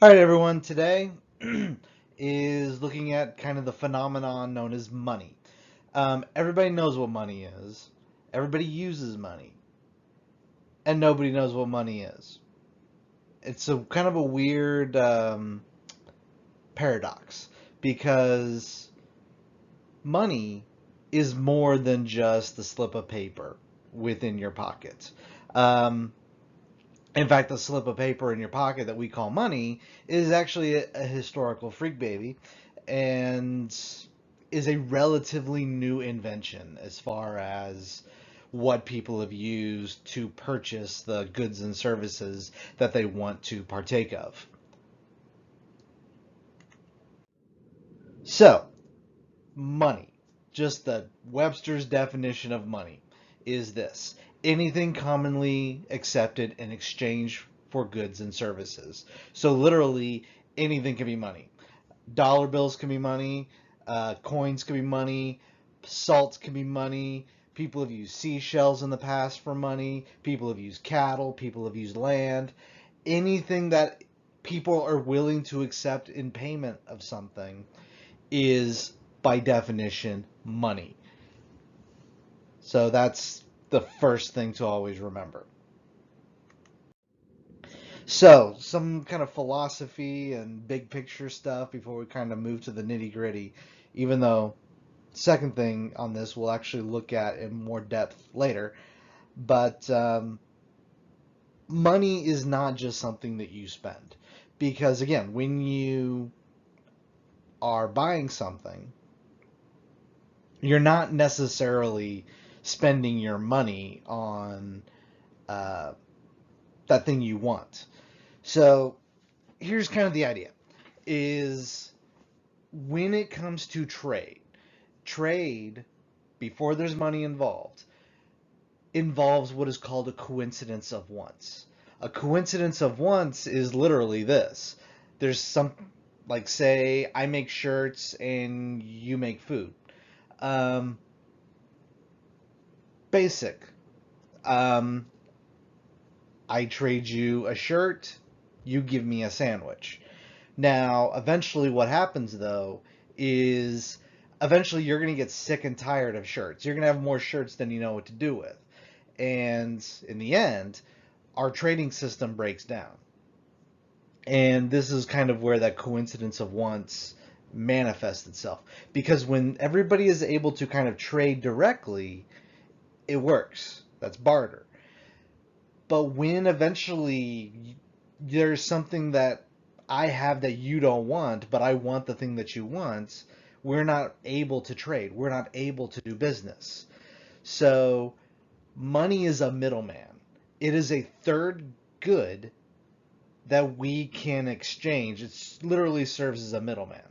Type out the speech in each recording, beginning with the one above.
All right, everyone. Today is looking at kind of the phenomenon known as money. Everybody knows what money is. Everybody uses money, and nobody knows what money is. It's a kind of a weird paradox because money is more than just a slip of paper within your pocket. Um, In fact, the slip of paper in your pocket that we call money is actually a historical freak baby and is a relatively new invention as far as what people have used to purchase the goods and services that they want to partake of. So, money, just the Webster's definition of money, is this: anything commonly accepted in exchange for goods and services. So, literally, anything can be money. Dollar bills can be money, coins can be money, salt can be money. People have used seashells in the past for money. People have used cattle. People have used land. Anything that people are willing to accept in payment of something is by definition money. So that's the first thing to always remember. So, some kind of philosophy and big picture stuff before we kind of move to the nitty gritty, even though second thing on this we'll actually look at in more depth later. But money is not just something that you spend. Because again, when you are buying something, you're not necessarily spending your money on uh, that thing you want. So here's kind of the idea is when it comes to trade before there's money involved involves what is called a coincidence of wants. A coincidence of wants is literally this. There's some, like, say I make shirts and you make food. Um, Basic. Um, I trade you a shirt, you give me a sandwich. Now, eventually, what happens though is eventually you're going to get sick and tired of shirts. You're going to have more shirts than you know what to do with. And in the end, our trading system breaks down. And this is kind of where that coincidence of wants manifests itself. Because when everybody is able to kind of trade directly, it works. That's barter. But when eventually there's something that I have that you don't want, but I want the thing that you want, we're not able to trade. We're not able to do business. So money is a middleman. It is a third good that we can exchange. It literally serves as a middleman.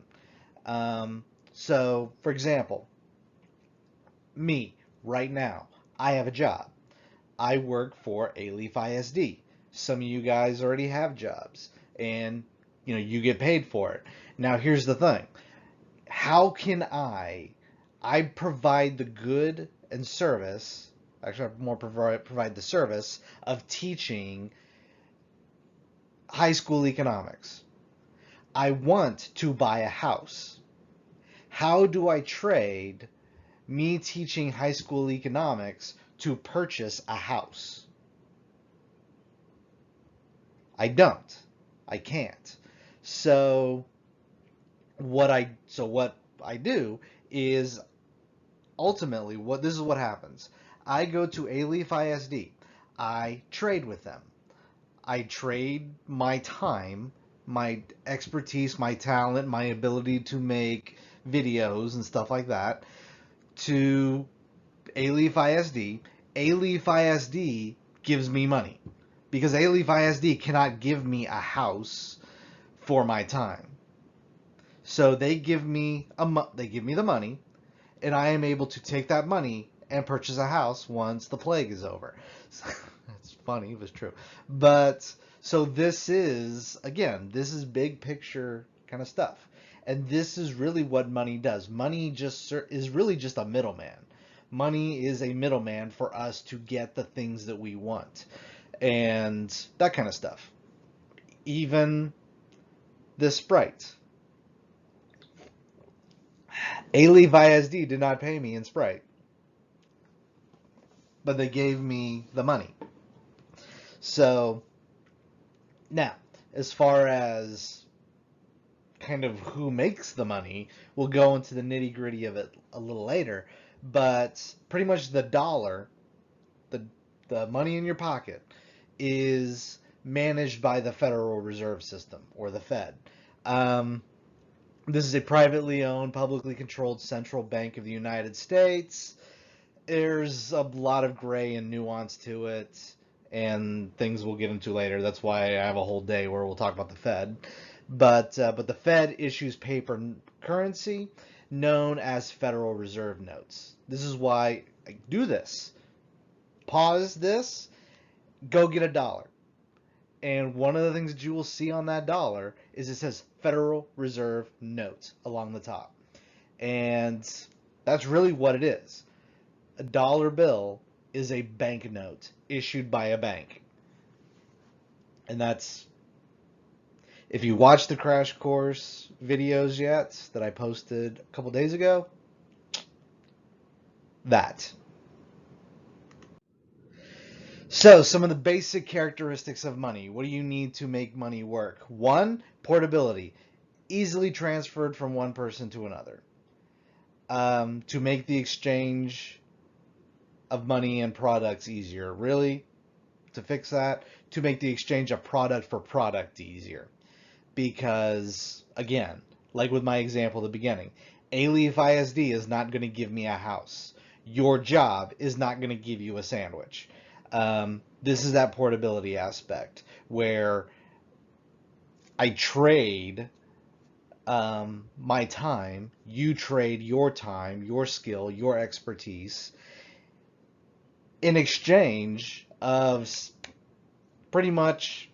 So, for example, me right now, I have a job. I work for A-Leaf ISD. Some of you guys already have jobs, and you get paid for it. Now, here's the thing: how can I provide the good and service? Actually, I more provide the service of teaching high school economics. I want to buy a house. How do I trade me teaching high school economics to purchase a house? I don't. I can't. So what I do is ultimately what this is what happens. I go to A-Leaf ISD. I trade with them. I trade my time, my expertise, my talent, my ability to make videos and stuff like that to A-Leaf ISD. A-Leaf ISD gives me money because A-Leaf ISD cannot give me a house for my time. So they give me the money, and I am able to take that money and purchase a house once the plague is over. It's funny, it was true. But so this is big picture kind of stuff. And this is really what money does. Money just is really just a middleman. Money is a middleman for us to get the things that we want and that kind of stuff. Even this Sprite. A-Leaf ISD did not pay me in Sprite, but they gave me the money. So now, as far as kind of who makes the money, we'll go into the nitty gritty of it a little later. But pretty much the dollar, the the money in your pocket, is managed by the Federal Reserve System, or the Fed. Um, this is a privately owned, publicly controlled central bank of the United States. There's a lot of gray and nuance to it, and things we'll get into later. That's why I have a whole day where we'll talk about the Fed. But the Fed issues paper currency known as Federal Reserve notes. This is why I do this. Pause this, go get a dollar. And one of the things that you will see on that dollar is it says Federal Reserve note along the top. And that's really what it is. A dollar bill is a banknote issued by a bank. And that's, if you watched the Crash Course videos yet that I posted a couple days ago, that. So, some of the basic characteristics of money. What do you need to make money work? One, portability. Easily transferred from one person to another. To make the exchange of money and products easier. Really, to fix that, to make the exchange of product for product easier. Because, again, like with my example at the beginning, A-Leaf ISD is not going to give me a house. Your job is not going to give you a sandwich. This is that portability aspect where I trade my time, you trade your time, your skill, your expertise in exchange of pretty much,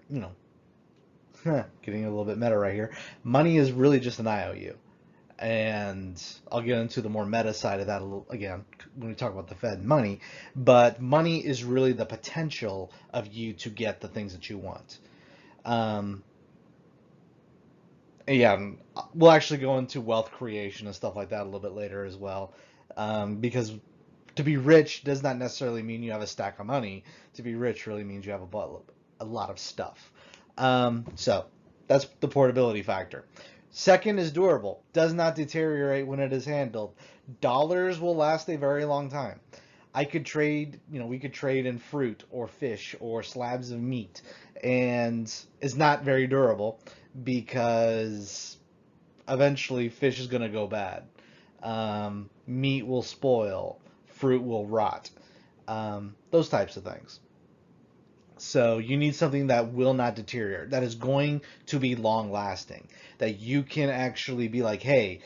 you know, getting a little bit meta right here. Money is really just an IOU. And I'll get into the more meta side of that a little, again, when we talk about the Fed money. But money is really the potential of you to get the things that you want. Yeah, we'll actually go into wealth creation and stuff like that a little bit later as well. Because to be rich does not necessarily mean you have a stack of money. To be rich really means you have a lot of stuff. So that's the portability factor. Second is durable. Does not deteriorate when it is handled. Dollars will last a very long time. I could trade, we could trade in fruit or fish or slabs of meat, and it's not very durable because eventually fish is going to go bad. Meat will spoil. Fruit will rot. Those types of things. So you need something that will not deteriorate, that is going to be long lasting, that you can actually be like, hey,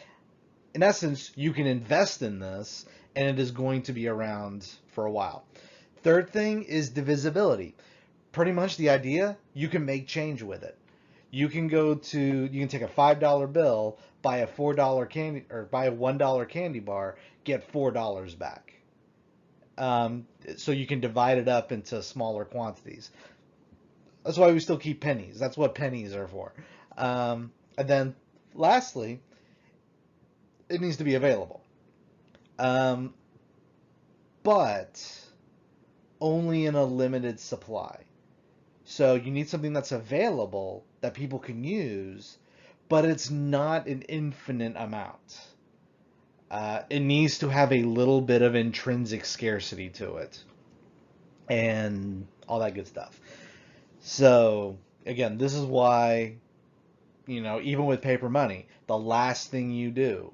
in essence, you can invest in this and it is going to be around for a while. Third thing is divisibility. Pretty much the idea, you can make change with it. You can take a $5 bill, buy a $4 candy, or buy a $1 candy bar, get $4 back. So you can divide it up into smaller quantities. That's why we still keep pennies. That's what pennies are for. And then lastly, it needs to be available. But only in a limited supply. So you need something that's available that people can use, but it's not an infinite amount. It needs to have a little bit of intrinsic scarcity to it and all that good stuff. So again, this is why, even with paper money, the last thing you do,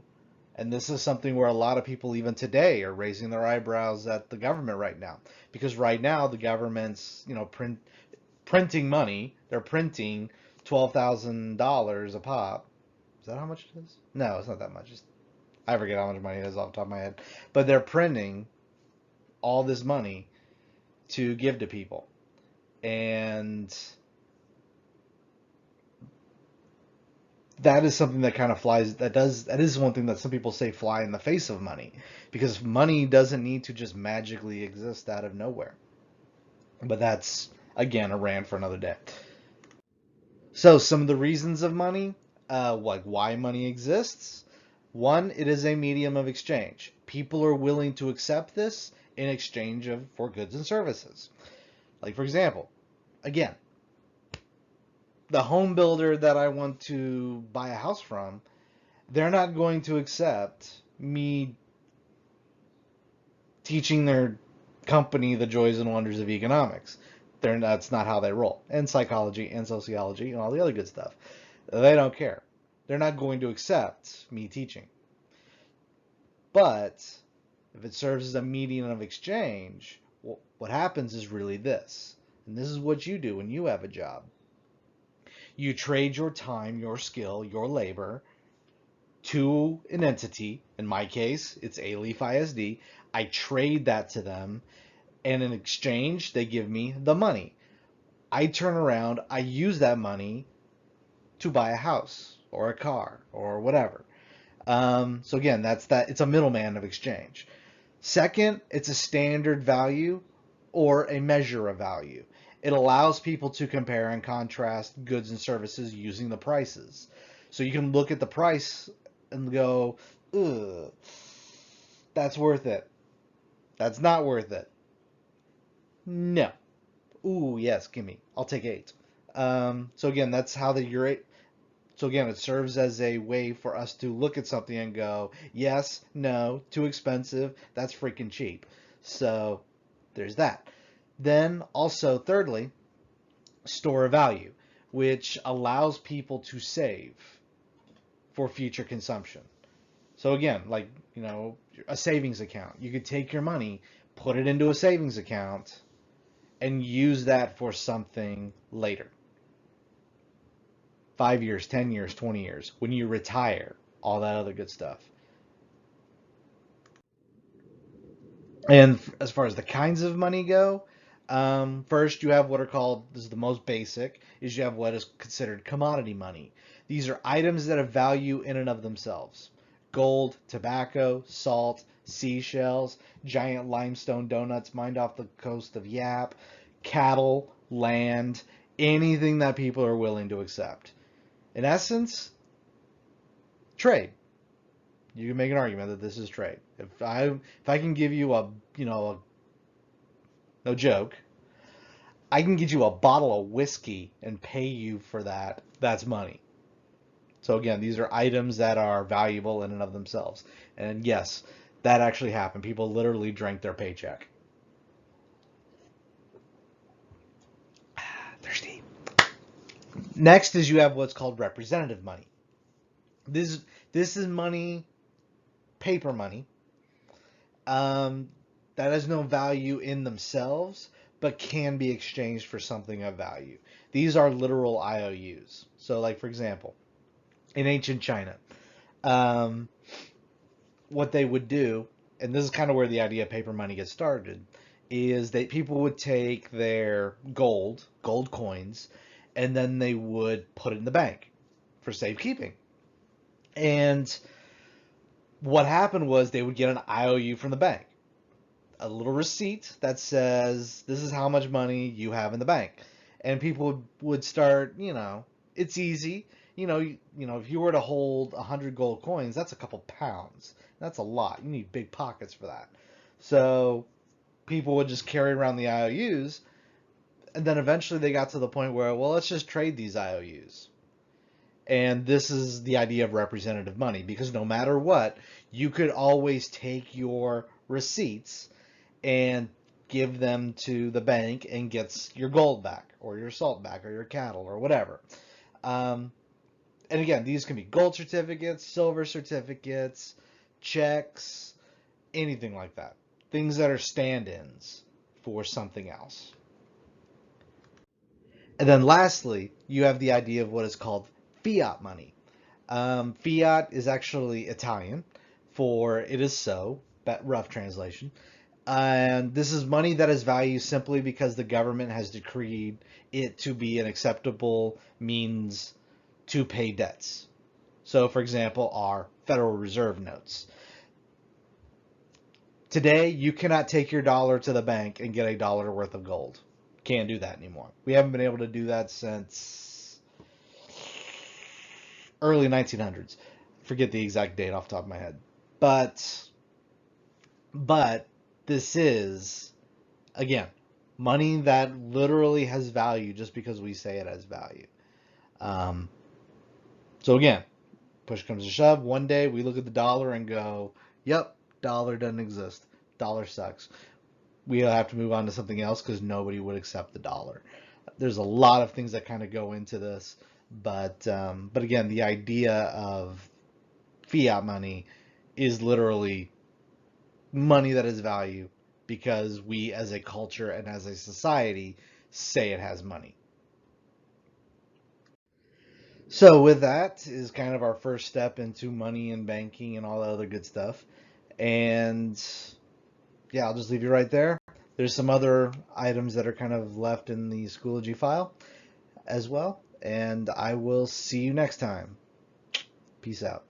and this is something where a lot of people even today are raising their eyebrows at the government right now, because right now the government's, printing money. They're printing $12,000 a pop. Is that how much it is? No, it's not that much. I forget how much money it is off the top of my head. But they're printing all this money to give to people. And that is something that kind of that is one thing that some people say fly in the face of money. Because money doesn't need to just magically exist out of nowhere. But that's, again, a rant for another day. So some of the reasons of money, like why money exists. One, it is a medium of exchange. People are willing to accept this in exchange for goods and services. Like for example, again, the home builder that I want to buy a house from, they're not going to accept me teaching their company the joys and wonders of economics. That's not how they roll. And psychology and sociology and all the other good stuff. They don't care. They're not going to accept me teaching. But if it serves as a medium of exchange, what happens is really this. And this is what you do when you have a job. You trade your time, your skill, your labor to an entity. In my case, it's A-Leaf ISD. I trade that to them, and in exchange, they give me the money. I turn around, I use that money to buy a house or a car or whatever. So again, that's that. It's a middleman of exchange. Second, it's a standard value or a measure of value. It allows people to compare and contrast goods and services using the prices. So you can look at the price and go, ugh, that's worth it. That's not worth it. No. Ooh, yes, give me. I'll take 8. So again, that's how so again, it serves as a way for us to look at something and go, yes, no, too expensive, that's freaking cheap. So there's that. Then also, thirdly, store of value, which allows people to save for future consumption. So again, like, a savings account. You could take your money, put it into a savings account, and use that for something later. 5 years, 10 years, 20 years, when you retire, all that other good stuff. And as far as the kinds of money go, first you have what are called, this is the most basic, is you have what is considered commodity money. These are items that have value in and of themselves. Gold, tobacco, salt, seashells, giant limestone donuts mined off the coast of Yap, cattle, land, anything that people are willing to accept. In essence, trade. You can make an argument that this is trade. If I can give you no joke, I can get you a bottle of whiskey and pay you for that. That's money. So again, these are items that are valuable in and of themselves. And yes, that actually happened. People literally drank their paycheck. Thirsty. Next is you have what's called representative money. This is money, paper money, that has no value in themselves, but can be exchanged for something of value. These are literal IOUs. So, like for example, in ancient China, um, what they would do, and this is kind of where the idea of paper money gets started, is that people would take their gold coins, and then they would put it in the bank for safekeeping. And what happened was they would get an IOU from the bank, a little receipt that says this is how much money you have in the bank. And people would start, it's easy. If you were to hold 100 gold coins, that's a couple pounds. That's a lot. You need big pockets for that. So people would just carry around the IOUs, and then eventually they got to the point where, well, let's just trade these IOUs. And this is the idea of representative money, because no matter what, you could always take your receipts and give them to the bank and gets your gold back or your salt back or your cattle or whatever. And again, these can be gold certificates, silver certificates, checks, anything like that. Things that are stand-ins for something else. And then lastly, you have the idea of what is called fiat money. Fiat is actually Italian for it is so, rough translation. And this is money that has value simply because the government has decreed it to be an acceptable means to pay debts. So, for example, our Federal Reserve notes. Today, you cannot take your dollar to the bank and get $1 worth of gold. Can't do that anymore. We haven't been able to do that since early 1900s. Forget the exact date off the top of my head. But but this is, again, money that literally has value just because we say it has value. Um, so again, push comes to shove, one day we look at the dollar and go, "Yep, dollar doesn't exist. Dollar sucks. We'll have to move on to something else because nobody would accept the dollar." There's a lot of things that kind of go into this, but again, the idea of fiat money is literally money that has value because we as a culture and as a society say it has money. So with that is kind of our first step into money and banking and all that other good stuff. And yeah, I'll just leave you right there. There's some other items that are kind of left in the Schoology file as well. And I will see you next time. Peace out.